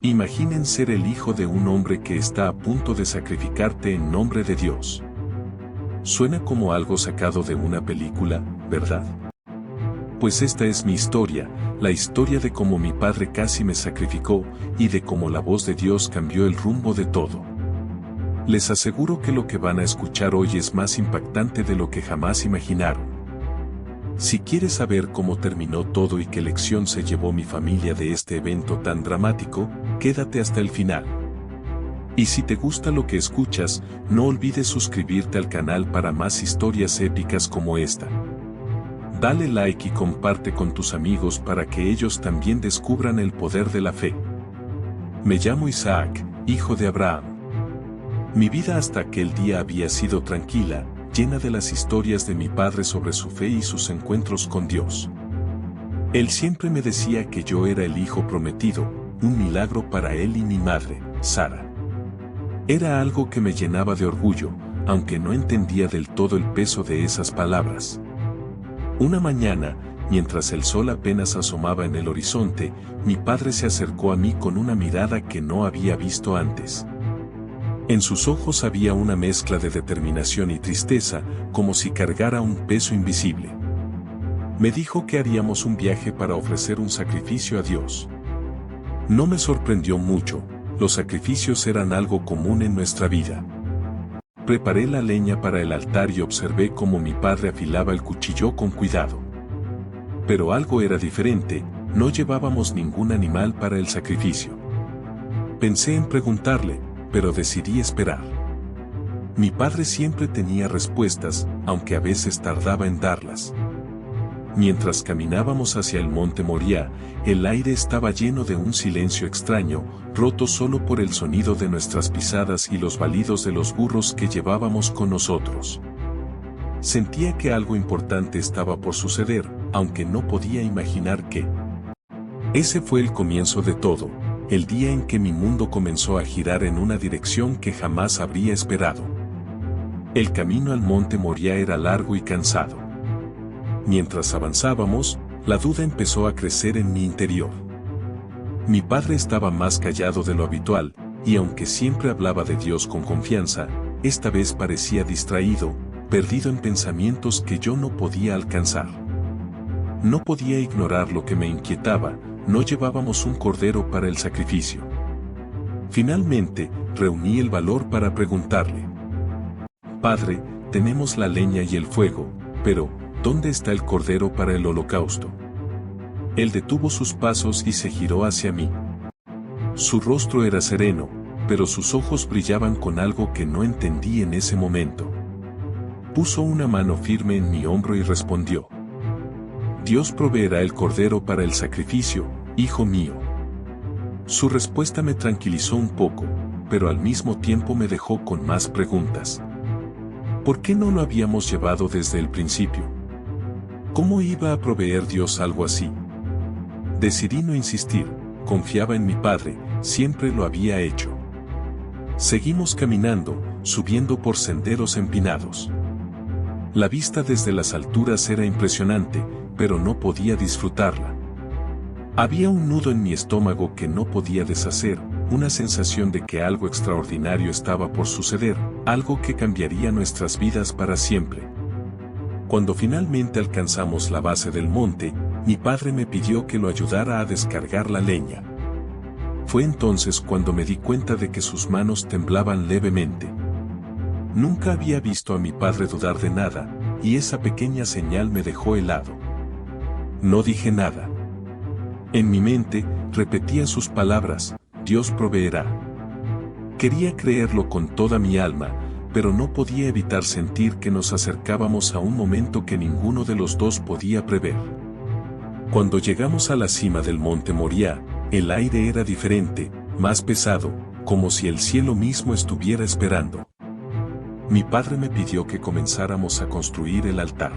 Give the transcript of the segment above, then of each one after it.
Imaginen ser el hijo de un hombre que está a punto de sacrificarte en nombre de Dios. Suena como algo sacado de una película, ¿verdad? Pues esta es mi historia, la historia de cómo mi padre casi me sacrificó y de cómo la voz de Dios cambió el rumbo de todo. Les aseguro que lo que van a escuchar hoy es más impactante de lo que jamás imaginaron. Si quieres saber cómo terminó todo y qué lección se llevó mi familia de este evento tan dramático, quédate hasta el final. Y si te gusta lo que escuchas, no olvides suscribirte al canal para más historias épicas como esta. Dale like y comparte con tus amigos para que ellos también descubran el poder de la fe. Me llamo Isaac, hijo de Abraham. Mi vida hasta aquel día había sido tranquila, llena de las historias de mi padre sobre su fe y sus encuentros con Dios. Él siempre me decía que yo era el hijo prometido, un milagro para él y mi madre, Sara. Era algo que me llenaba de orgullo, aunque no entendía del todo el peso de esas palabras. Una mañana, mientras el sol apenas asomaba en el horizonte, mi padre se acercó a mí con una mirada que no había visto antes. En sus ojos había una mezcla de determinación y tristeza, como si cargara un peso invisible. Me dijo que haríamos un viaje para ofrecer un sacrificio a Dios. No me sorprendió mucho, los sacrificios eran algo común en nuestra vida. Preparé la leña para el altar y observé cómo mi padre afilaba el cuchillo con cuidado. Pero algo era diferente, no llevábamos ningún animal para el sacrificio. Pensé en preguntarle, pero decidí esperar. Mi padre siempre tenía respuestas, aunque a veces tardaba en darlas. Mientras caminábamos hacia el monte Moriah, el aire estaba lleno de un silencio extraño, roto solo por el sonido de nuestras pisadas y los balidos de los burros que llevábamos con nosotros. Sentía que algo importante estaba por suceder, aunque no podía imaginar qué. Ese fue el comienzo de todo, el día en que mi mundo comenzó a girar en una dirección que jamás habría esperado. El camino al monte Moriah era largo y cansado. Mientras avanzábamos, la duda empezó a crecer en mi interior. Mi padre estaba más callado de lo habitual, y aunque siempre hablaba de Dios con confianza, esta vez parecía distraído, perdido en pensamientos que yo no podía alcanzar. No podía ignorar lo que me inquietaba, no llevábamos un cordero para el sacrificio. Finalmente, reuní el valor para preguntarle: Padre, tenemos la leña y el fuego, pero ¿dónde está el cordero para el holocausto? Él detuvo sus pasos y se giró hacia mí. Su rostro era sereno, pero sus ojos brillaban con algo que no entendí en ese momento. Puso una mano firme en mi hombro y respondió: Dios proveerá el cordero para el sacrificio, hijo mío. Su respuesta me tranquilizó un poco, pero al mismo tiempo me dejó con más preguntas. ¿Por qué no lo habíamos llevado desde el principio? ¿Cómo iba a proveer Dios algo así? Decidí no insistir, confiaba en mi padre, siempre lo había hecho. Seguimos caminando, subiendo por senderos empinados. La vista desde las alturas era impresionante, pero no podía disfrutarla. Había un nudo en mi estómago que no podía deshacer, una sensación de que algo extraordinario estaba por suceder, algo que cambiaría nuestras vidas para siempre. Cuando finalmente alcanzamos la base del monte, mi padre me pidió que lo ayudara a descargar la leña. Fue entonces cuando me di cuenta de que sus manos temblaban levemente. Nunca había visto a mi padre dudar de nada, y esa pequeña señal me dejó helado. No dije nada. En mi mente, repetía sus palabras: Dios proveerá. Quería creerlo con toda mi alma, pero no podía evitar sentir que nos acercábamos a un momento que ninguno de los dos podía prever. Cuando llegamos a la cima del monte Moriah, el aire era diferente, más pesado, como si el cielo mismo estuviera esperando. Mi padre me pidió que comenzáramos a construir el altar.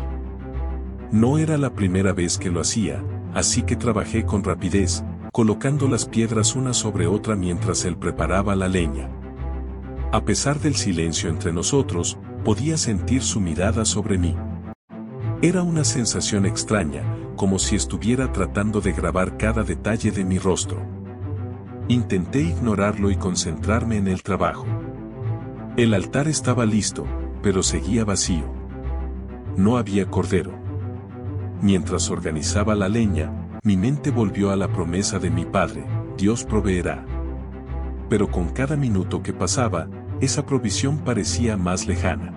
No era la primera vez que lo hacía, así que trabajé con rapidez, colocando las piedras una sobre otra mientras él preparaba la leña. A pesar del silencio entre nosotros, podía sentir su mirada sobre mí. Era una sensación extraña, como si estuviera tratando de grabar cada detalle de mi rostro. Intenté ignorarlo y concentrarme en el trabajo. El altar estaba listo, pero seguía vacío. No había cordero. Mientras organizaba la leña, mi mente volvió a la promesa de mi padre: Dios proveerá. Pero con cada minuto que pasaba, esa provisión parecía más lejana.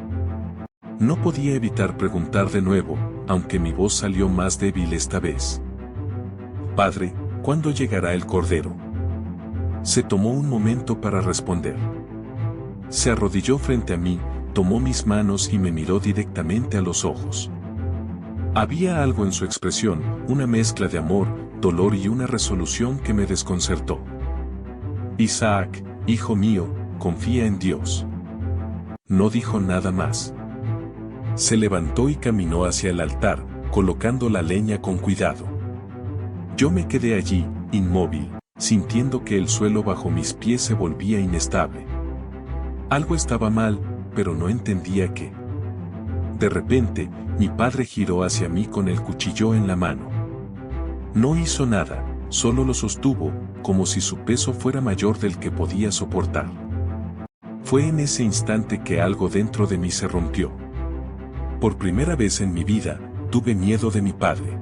No podía evitar preguntar de nuevo, aunque mi voz salió más débil esta vez. Padre, ¿cuándo llegará el cordero? Se tomó un momento para responder. Se arrodilló frente a mí, tomó mis manos y me miró directamente a los ojos. Había algo en su expresión, una mezcla de amor, dolor y una resolución que me desconcertó. Isaac, hijo mío, confía en Dios. No dijo nada más. Se levantó y caminó hacia el altar, colocando la leña con cuidado. Yo me quedé allí, inmóvil, sintiendo que el suelo bajo mis pies se volvía inestable. Algo estaba mal, pero no entendía qué. De repente, mi padre giró hacia mí con el cuchillo en la mano. No hizo nada, solo lo sostuvo, como si su peso fuera mayor del que podía soportar. Fue en ese instante que algo dentro de mí se rompió. Por primera vez en mi vida, tuve miedo de mi padre.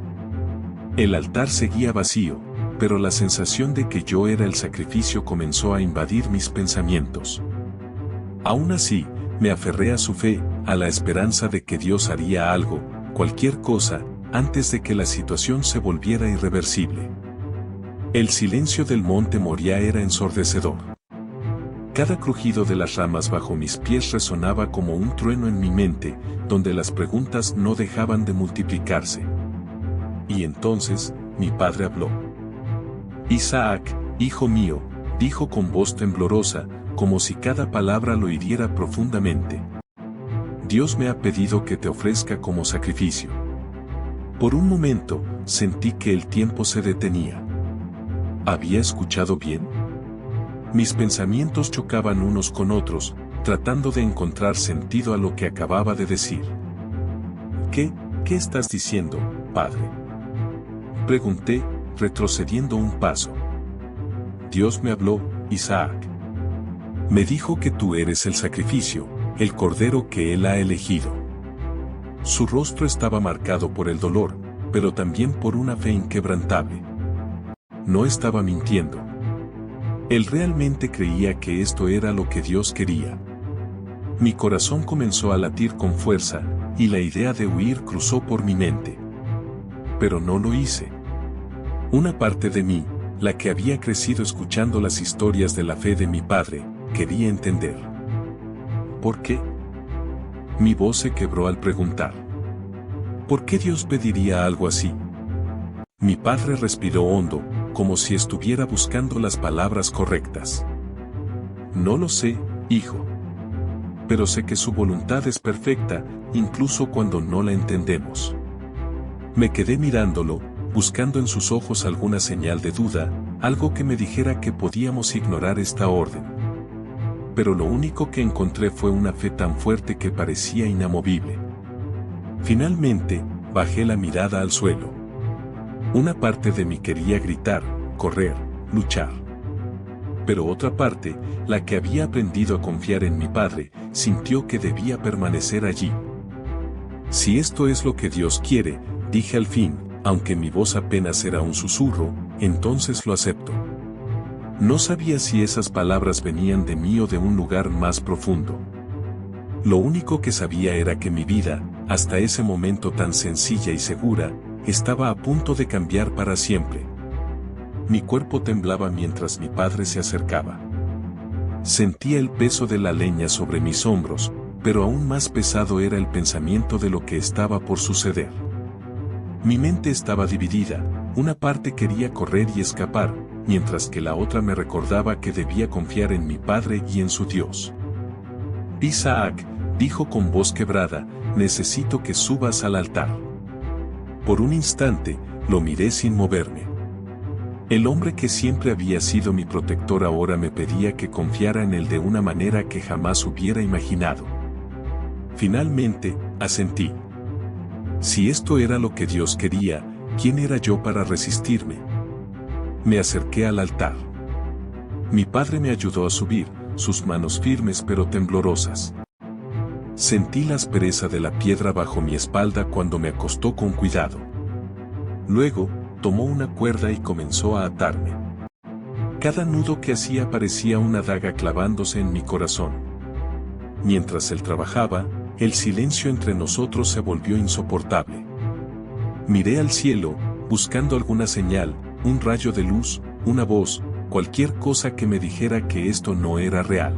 El altar seguía vacío, pero la sensación de que yo era el sacrificio comenzó a invadir mis pensamientos. Aún así, me aferré a su fe, a la esperanza de que Dios haría algo, cualquier cosa, antes de que la situación se volviera irreversible. El silencio del monte Moria era ensordecedor. Cada crujido de las ramas bajo mis pies resonaba como un trueno en mi mente, donde las preguntas no dejaban de multiplicarse. Y entonces, mi padre habló. Isaac, hijo mío, dijo con voz temblorosa, como si cada palabra lo hiriera profundamente. Dios me ha pedido que te ofrezca como sacrificio. Por un momento, sentí que el tiempo se detenía. ¿Había escuchado bien? Mis pensamientos chocaban unos con otros, tratando de encontrar sentido a lo que acababa de decir. ¿Qué estás diciendo, padre? Pregunté, retrocediendo un paso. Dios me habló, Isaac. Me dijo que tú eres el sacrificio, el cordero que Él ha elegido. Su rostro estaba marcado por el dolor, pero también por una fe inquebrantable. No estaba mintiendo. Él realmente creía que esto era lo que Dios quería. Mi corazón comenzó a latir con fuerza, y la idea de huir cruzó por mi mente. Pero no lo hice. Una parte de mí, la que había crecido escuchando las historias de la fe de mi padre, quería entender. ¿Por qué? Mi voz se quebró al preguntar. ¿Por qué Dios pediría algo así? Mi padre respiró hondo, como si estuviera buscando las palabras correctas. No lo sé, hijo. Pero sé que su voluntad es perfecta, incluso cuando no la entendemos. Me quedé mirándolo, buscando en sus ojos alguna señal de duda, algo que me dijera que podíamos ignorar esta orden. Pero lo único que encontré fue una fe tan fuerte que parecía inamovible. Finalmente, bajé la mirada al suelo. Una parte de mí quería gritar, correr, luchar. Pero otra parte, la que había aprendido a confiar en mi padre, sintió que debía permanecer allí. Si esto es lo que Dios quiere, dije al fin, aunque mi voz apenas era un susurro, entonces lo acepto. No sabía si esas palabras venían de mí o de un lugar más profundo. Lo único que sabía era que mi vida, hasta ese momento tan sencilla y segura, estaba a punto de cambiar para siempre. Mi cuerpo temblaba mientras mi padre se acercaba. Sentía el peso de la leña sobre mis hombros, pero aún más pesado era el pensamiento de lo que estaba por suceder. Mi mente estaba dividida, una parte quería correr y escapar, mientras que la otra me recordaba que debía confiar en mi padre y en su Dios. Isaac, dijo con voz quebrada, necesito que subas al altar. Por un instante, lo miré sin moverme. El hombre que siempre había sido mi protector ahora me pedía que confiara en él de una manera que jamás hubiera imaginado. Finalmente, asentí. Si esto era lo que Dios quería, ¿quién era yo para resistirme? Me acerqué al altar. Mi padre me ayudó a subir, sus manos firmes pero temblorosas. Sentí la aspereza de la piedra bajo mi espalda cuando me acostó con cuidado. Luego, tomó una cuerda y comenzó a atarme. Cada nudo que hacía parecía una daga clavándose en mi corazón. Mientras él trabajaba, el silencio entre nosotros se volvió insoportable. Miré al cielo, buscando alguna señal, un rayo de luz, una voz, cualquier cosa que me dijera que esto no era real.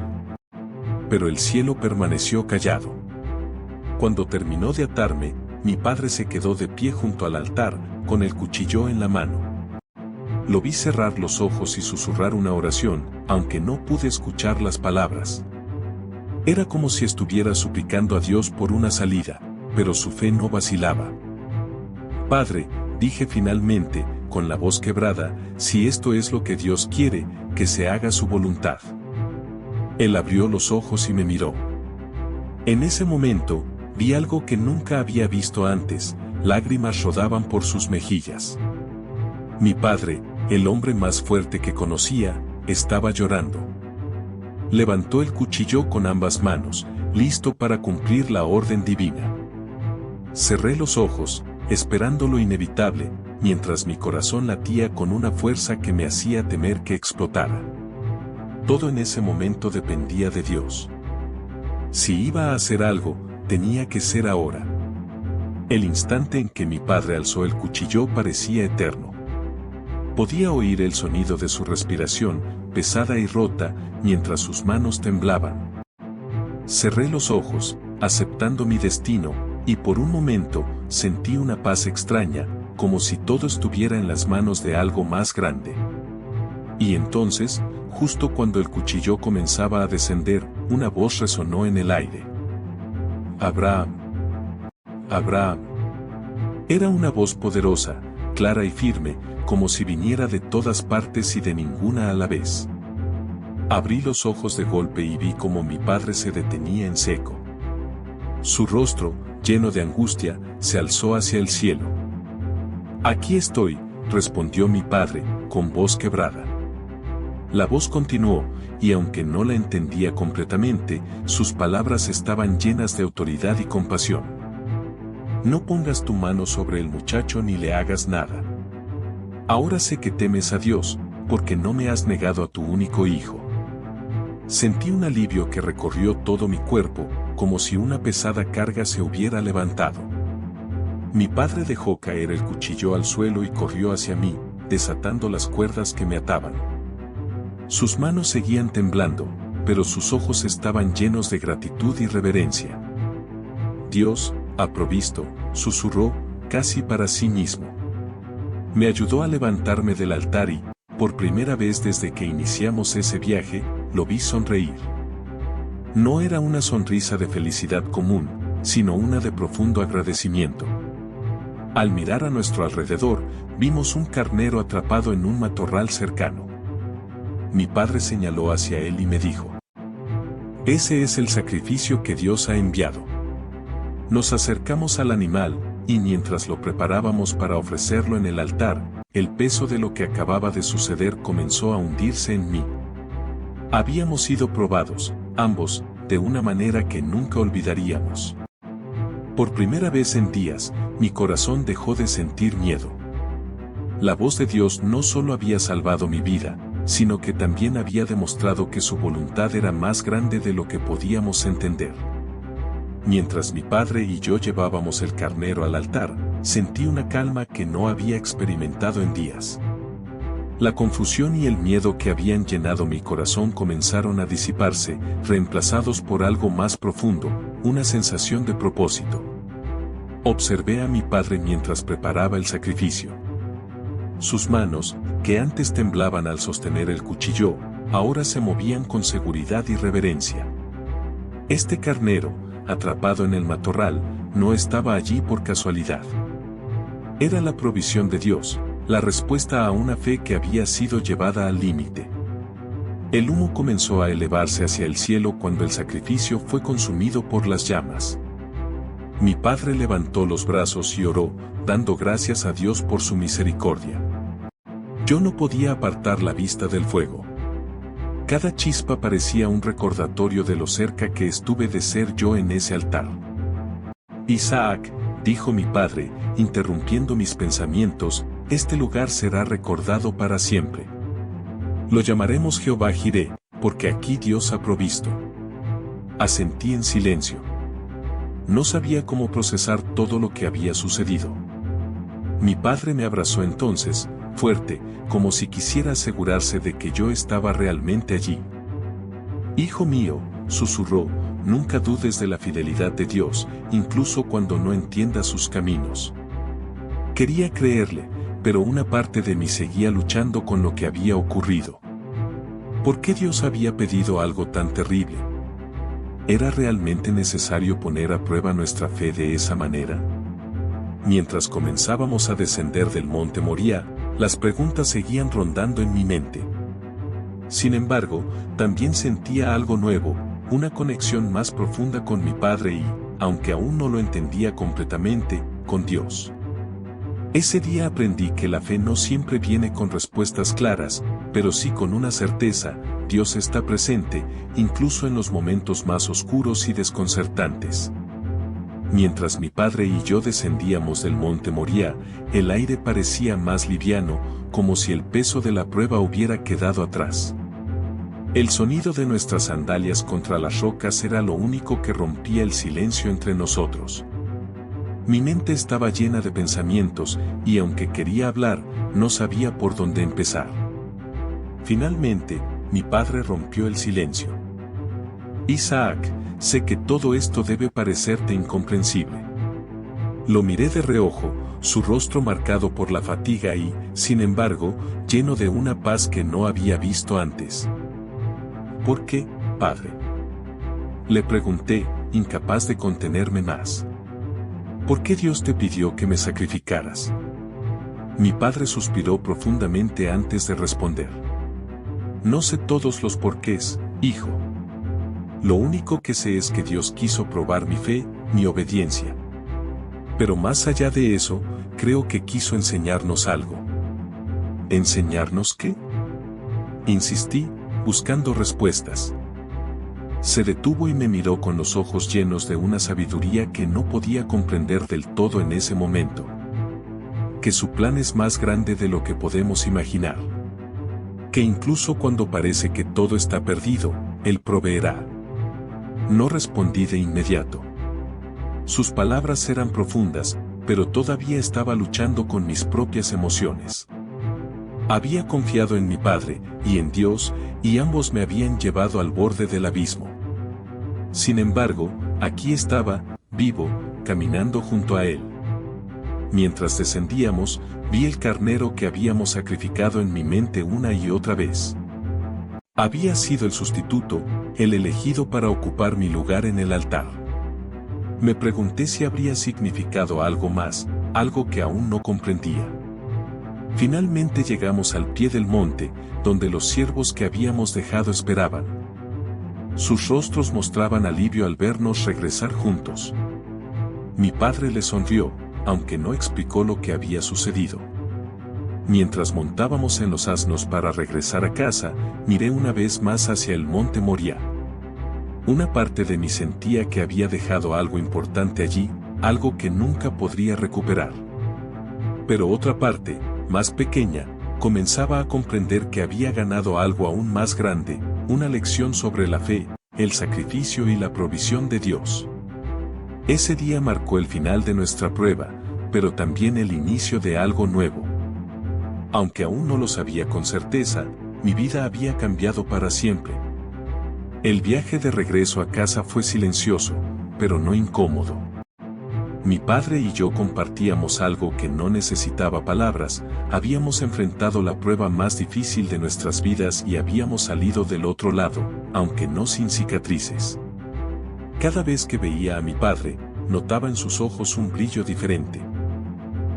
Pero el cielo permaneció callado. Cuando terminó de atarme, mi padre se quedó de pie junto al altar, con el cuchillo en la mano. Lo vi cerrar los ojos y susurrar una oración, aunque no pude escuchar las palabras. Era como si estuviera suplicando a Dios por una salida, pero su fe no vacilaba. Padre, dije finalmente, con la voz quebrada, si esto es lo que Dios quiere, que se haga su voluntad. Él abrió los ojos y me miró. En ese momento, vi algo que nunca había visto antes, lágrimas rodaban por sus mejillas. Mi padre, el hombre más fuerte que conocía, estaba llorando. Levantó el cuchillo con ambas manos, listo para cumplir la orden divina. Cerré los ojos, esperando lo inevitable, mientras mi corazón latía con una fuerza que me hacía temer que explotara. Todo en ese momento dependía de Dios. Si iba a hacer algo, tenía que ser ahora. El instante en que mi padre alzó el cuchillo parecía eterno. Podía oír el sonido de su respiración, pesada y rota, mientras sus manos temblaban. Cerré los ojos, aceptando mi destino, y por un momento, sentí una paz extraña, como si todo estuviera en las manos de algo más grande. Y entonces, justo cuando el cuchillo comenzaba a descender, una voz resonó en el aire. Abraham. Abraham. Era una voz poderosa, clara y firme, como si viniera de todas partes y de ninguna a la vez. Abrí los ojos de golpe y vi cómo mi padre se detenía en seco. Su rostro, lleno de angustia, se alzó hacia el cielo. Aquí estoy, respondió mi padre, con voz quebrada. La voz continuó, y aunque no la entendía completamente, sus palabras estaban llenas de autoridad y compasión. No pongas tu mano sobre el muchacho ni le hagas nada. Ahora sé que temes a Dios, porque no me has negado a tu único hijo. Sentí un alivio que recorrió todo mi cuerpo, como si una pesada carga se hubiera levantado. Mi padre dejó caer el cuchillo al suelo y corrió hacia mí, desatando las cuerdas que me ataban. Sus manos seguían temblando, pero sus ojos estaban llenos de gratitud y reverencia. Dios, ha provisto, susurró, casi para sí mismo. Me ayudó a levantarme del altar y, por primera vez desde que iniciamos ese viaje, lo vi sonreír. No era una sonrisa de felicidad común, sino una de profundo agradecimiento. Al mirar a nuestro alrededor, vimos un carnero atrapado en un matorral cercano. Mi padre señaló hacia él y me dijo: ese es el sacrificio que Dios ha enviado. Nos acercamos al animal, y mientras lo preparábamos para ofrecerlo en el altar, el peso de lo que acababa de suceder comenzó a hundirse en mí. Habíamos sido probados, ambos, de una manera que nunca olvidaríamos. Por primera vez en días, mi corazón dejó de sentir miedo. La voz de Dios no solo había salvado mi vida, sino que también había demostrado que su voluntad era más grande de lo que podíamos entender. Mientras mi padre y yo llevábamos el carnero al altar, sentí una calma que no había experimentado en días. La confusión y el miedo que habían llenado mi corazón comenzaron a disiparse, reemplazados por algo más profundo, una sensación de propósito. Observé a mi padre mientras preparaba el sacrificio. Sus manos, que antes temblaban al sostener el cuchillo, ahora se movían con seguridad y reverencia. Este carnero, atrapado en el matorral, no estaba allí por casualidad. Era la provisión de Dios, la respuesta a una fe que había sido llevada al límite. El humo comenzó a elevarse hacia el cielo cuando el sacrificio fue consumido por las llamas. Mi padre levantó los brazos y oró, dando gracias a Dios por su misericordia. Yo no podía apartar la vista del fuego. Cada chispa parecía un recordatorio de lo cerca que estuve de ser yo en ese altar. Isaac, dijo mi padre, interrumpiendo mis pensamientos, este lugar será recordado para siempre. Lo llamaremos Jehová Jireh, porque aquí Dios ha provisto. Asentí en silencio. No sabía cómo procesar todo lo que había sucedido. Mi padre me abrazó entonces, fuerte, como si quisiera asegurarse de que yo estaba realmente allí. Hijo mío, susurró, nunca dudes de la fidelidad de Dios, incluso cuando no entiendas sus caminos. Quería creerle, pero una parte de mí seguía luchando con lo que había ocurrido. ¿Por qué Dios había pedido algo tan terrible? ¿Era realmente necesario poner a prueba nuestra fe de esa manera? Mientras comenzábamos a descender del monte Moría, las preguntas seguían rondando en mi mente. Sin embargo, también sentía algo nuevo, una conexión más profunda con mi Padre y, aunque aún no lo entendía completamente, con Dios. Ese día aprendí que la fe no siempre viene con respuestas claras, pero sí con una certeza: Dios está presente, incluso en los momentos más oscuros y desconcertantes. Mientras mi padre y yo descendíamos del monte Moría, el aire parecía más liviano, como si el peso de la prueba hubiera quedado atrás. El sonido de nuestras sandalias contra las rocas era lo único que rompía el silencio entre nosotros. Mi mente estaba llena de pensamientos, y aunque quería hablar, no sabía por dónde empezar. Finalmente, mi padre rompió el silencio. Isaac, sé que todo esto debe parecerte incomprensible. Lo miré de reojo, su rostro marcado por la fatiga y, sin embargo, lleno de una paz que no había visto antes. ¿Por qué, padre?, le pregunté, incapaz de contenerme más. ¿Por qué Dios te pidió que me sacrificaras? Mi padre suspiró profundamente antes de responder. No sé todos los porqués, hijo. Lo único que sé es que Dios quiso probar mi fe, mi obediencia. Pero más allá de eso, creo que quiso enseñarnos algo. ¿Enseñarnos qué? Insistí, buscando respuestas. Se detuvo y me miró con los ojos llenos de una sabiduría que no podía comprender del todo en ese momento. Que su plan es más grande de lo que podemos imaginar. Que incluso cuando parece que todo está perdido, Él proveerá. No respondí de inmediato. Sus palabras eran profundas, pero todavía estaba luchando con mis propias emociones. Había confiado en mi padre, y en Dios, y ambos me habían llevado al borde del abismo. Sin embargo, aquí estaba, vivo, caminando junto a él. Mientras descendíamos, vi el carnero que habíamos sacrificado en mi mente una y otra vez. Había sido el sustituto, el elegido para ocupar mi lugar en el altar. Me pregunté si habría significado algo más, algo que aún no comprendía. Finalmente llegamos al pie del monte, donde los siervos que habíamos dejado esperaban. Sus rostros mostraban alivio al vernos regresar juntos. Mi padre le sonrió, aunque no explicó lo que había sucedido. Mientras montábamos en los asnos para regresar a casa, miré una vez más hacia el monte Moría. Una parte de mí sentía que había dejado algo importante allí, algo que nunca podría recuperar. Pero otra parte, más pequeña, comenzaba a comprender que había ganado algo aún más grande, una lección sobre la fe, el sacrificio y la provisión de Dios. Ese día marcó el final de nuestra prueba, pero también el inicio de algo nuevo. Aunque aún no lo sabía con certeza, mi vida había cambiado para siempre. El viaje de regreso a casa fue silencioso, pero no incómodo. Mi padre y yo compartíamos algo que no necesitaba palabras: habíamos enfrentado la prueba más difícil de nuestras vidas y habíamos salido del otro lado, aunque no sin cicatrices. Cada vez que veía a mi padre, notaba en sus ojos un brillo diferente.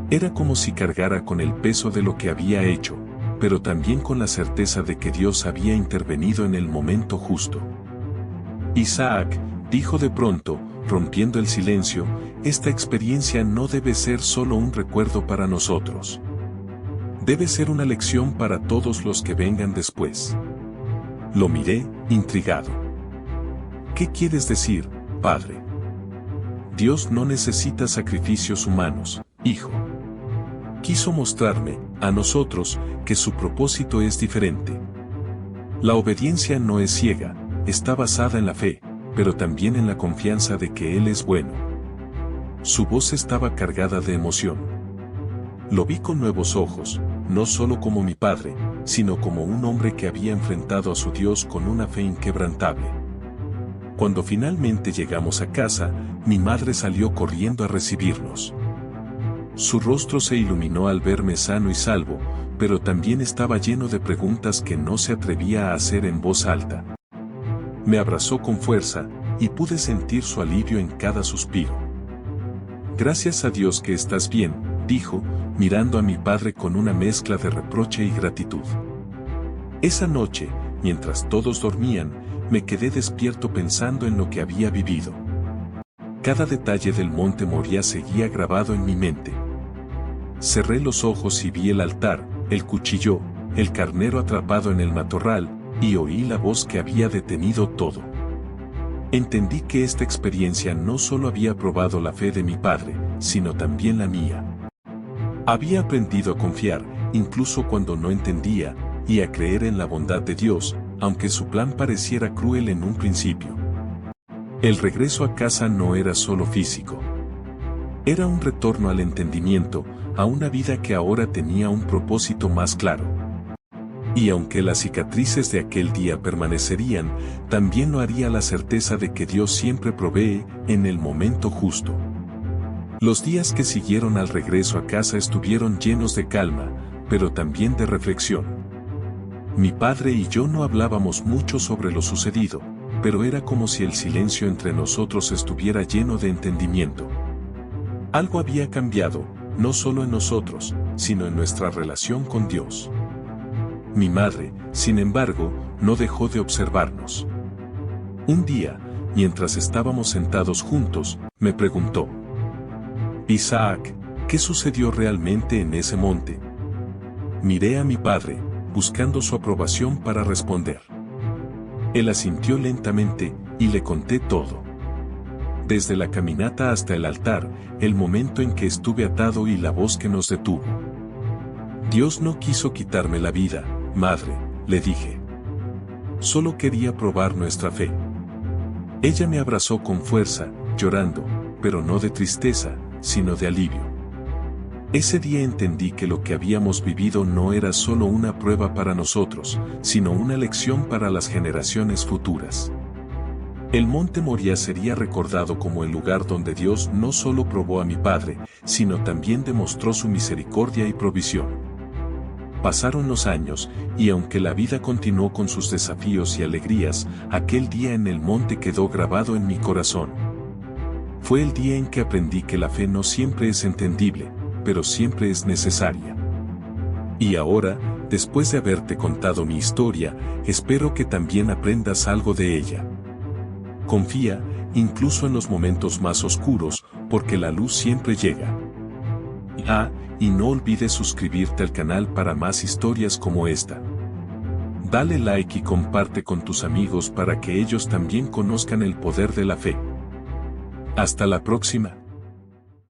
Era como si cargara con el peso de lo que había hecho, pero también con la certeza de que Dios había intervenido en el momento justo. Isaac, dijo de pronto, rompiendo el silencio, esta experiencia no debe ser solo un recuerdo para nosotros. Debe ser una lección para todos los que vengan después. Lo miré, intrigado. ¿Qué quieres decir, padre? Dios no necesita sacrificios humanos, hijo. Quiso mostrarme, a nosotros, que su propósito es diferente. La obediencia no es ciega, está basada en la fe, pero también en la confianza de que Él es bueno. Su voz estaba cargada de emoción. Lo vi con nuevos ojos, no solo como mi padre, sino como un hombre que había enfrentado a su Dios con una fe inquebrantable. Cuando finalmente llegamos a casa, mi madre salió corriendo a recibirnos. Su rostro se iluminó al verme sano y salvo, pero también estaba lleno de preguntas que no se atrevía a hacer en voz alta. Me abrazó con fuerza, y pude sentir su alivio en cada suspiro. Gracias a Dios que estás bien, dijo, mirando a mi padre con una mezcla de reproche y gratitud. Esa noche, mientras todos dormían, me quedé despierto pensando en lo que había vivido. Cada detalle del monte Moría seguía grabado en mi mente. Cerré los ojos y vi el altar, el cuchillo, el carnero atrapado en el matorral, y oí la voz que había detenido todo. Entendí que esta experiencia no solo había probado la fe de mi padre, sino también la mía. Había aprendido a confiar, incluso cuando no entendía, y a creer en la bondad de Dios, aunque su plan pareciera cruel en un principio. El regreso a casa no era solo físico. Era un retorno al entendimiento, a una vida que ahora tenía un propósito más claro. Y aunque las cicatrices de aquel día permanecerían, también lo haría la certeza de que Dios siempre provee, en el momento justo. Los días que siguieron al regreso a casa estuvieron llenos de calma, pero también de reflexión. Mi padre y yo no hablábamos mucho sobre lo sucedido, pero era como si el silencio entre nosotros estuviera lleno de entendimiento. Algo había cambiado, no solo en nosotros, sino en nuestra relación con Dios. Mi madre, sin embargo, no dejó de observarnos. Un día, mientras estábamos sentados juntos, me preguntó: Isaac, ¿qué sucedió realmente en ese monte? Miré a mi padre, buscando su aprobación para responder. Él asintió lentamente, y le conté todo. Desde la caminata hasta el altar, el momento en que estuve atado y la voz que nos detuvo. Dios no quiso quitarme la vida, madre, le dije. Solo quería probar nuestra fe. Ella me abrazó con fuerza, llorando, pero no de tristeza, sino de alivio. Ese día entendí que lo que habíamos vivido no era solo una prueba para nosotros, sino una lección para las generaciones futuras. El monte Moría sería recordado como el lugar donde Dios no solo probó a mi padre, sino también demostró su misericordia y provisión. Pasaron los años, y aunque la vida continuó con sus desafíos y alegrías, aquel día en el monte quedó grabado en mi corazón. Fue el día en que aprendí que la fe no siempre es entendible, pero siempre es necesaria. Y ahora, después de haberte contado mi historia, espero que también aprendas algo de ella. Confía, incluso en los momentos más oscuros, porque la luz siempre llega. Y no olvides suscribirte al canal para más historias como esta. Dale like y comparte con tus amigos para que ellos también conozcan el poder de la fe. Hasta la próxima.